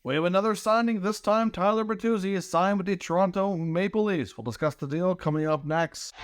We have another signing. This time, Tyler Bertuzzi is signed with the Toronto Maple Leafs. We'll discuss the deal coming up next.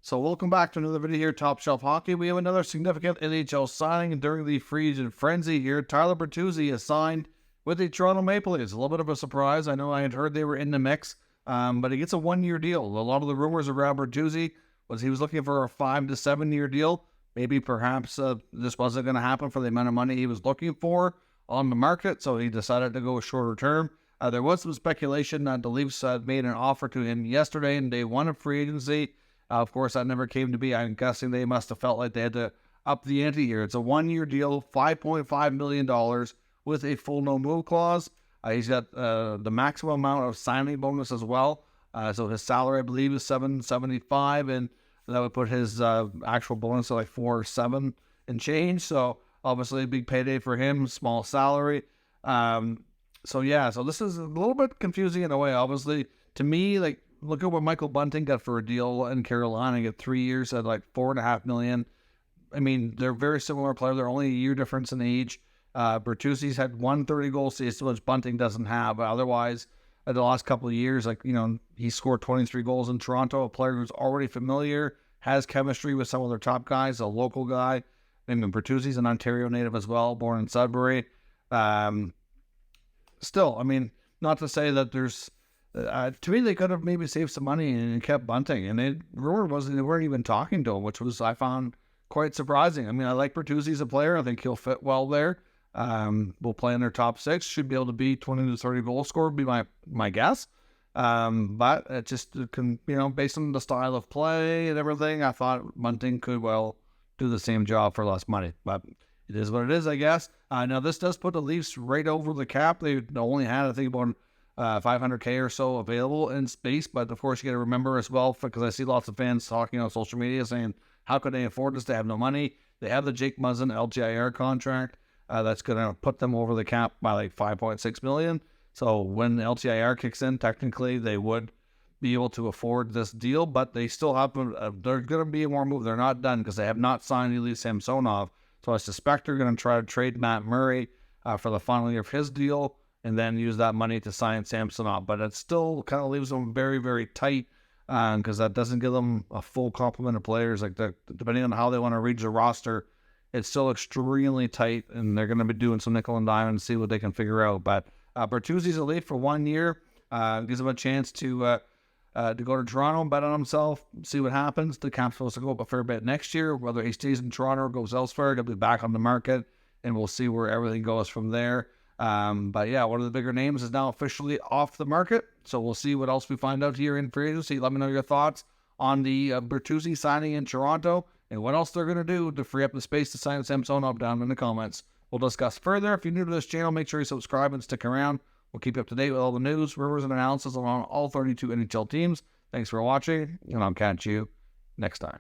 So welcome back to another video here, Top Shelf Hockey. We have another significant NHL signing during the free agent frenzy here. Tyler Bertuzzi is signed with the Toronto Maple Leafs. A little bit of a surprise. I know I had heard they were in the mix, but he gets a one-year deal. A lot of the rumors around Bertuzzi was he was looking for a 5 to 7 year deal. Maybe perhaps this wasn't going to happen for the amount of money he was looking for on the market, so he decided to go a shorter term. There was some speculation that the Leafs made an offer to him yesterday in day one of free agency. Of course, that never came to be. I'm guessing they must have felt like they had to up the ante here. It's a one-year deal, $5.5 million with a full no-move clause. He's got the maximum amount of signing bonus as well. So his salary, I believe, is $775, and that would put his actual bonus at like $4.7 and change. So obviously a big payday for him, small salary. So this is a little bit confusing in a way. Obviously, to me, like, look at what Michael Bunting got for a deal in Carolina. He got 3 years at like $4.5 million. I mean, they're very similar players. They're only a year difference in age. Bertuzzi's had 130-goal season, which Bunting doesn't have. But otherwise, the last couple of years, he scored 23 goals in Toronto. A player who's already familiar, has chemistry with some of their top guys. A local guy. I mean, Bertuzzi's an Ontario native as well, born in Sudbury. Still, I mean, not to say that there's. To me, they could have maybe saved some money and kept Bunting. And rumor was they weren't even talking to him, which was, I found, quite surprising. I mean, I like Bertuzzi as a player. I think he'll fit well there. Will play in their top six. Should be able to be 20 to 30 goal scorer, would be my guess. But it just, based on the style of play and everything, I thought Bunting could well do the same job for less money. But it is what it is, I guess. Now, this does put the Leafs right over the cap. They only had, I think, about $500K or so available in space, but of course you got to remember as well, because I see lots of fans talking on social media saying, how could they afford this? They have no money. They have the Jake Muzzin LTIR contract that's going to put them over the cap by like $5.6 million. So when the LTIR kicks in, technically they would be able to afford this deal, but they still have, they're going to be more move. They're not done because they have not signed Ilya Samsonov. So I suspect they're going to try to trade Matt Murray for the final year of his deal, and then use that money to sign Samsonov. But it still kind of leaves them very, very tight, because that doesn't give them a full complement of players. Like, depending on how they want to reach the roster, it's still extremely tight, and they're going to be doing some nickel and dime and see what they can figure out. But Bertuzzi's a Leaf for 1 year. Gives him a chance to go to Toronto, bet on himself, see what happens. The cap's supposed to go up a fair bit next year. Whether he stays in Toronto or goes elsewhere, he'll be back on the market, and we'll see where everything goes from there. But yeah, one of the bigger names is now officially off the market. So we'll see what else we find out here in free agency. Let me know your thoughts on the Bertuzzi signing in Toronto and what else they're going to do to free up the space to sign Samsonov down in the comments. We'll discuss further. If you're new to this channel, make sure you subscribe and stick around. We'll keep you up to date with all the news, rumors, and analysis on all 32 NHL teams. Thanks for watching, and I'll catch you next time.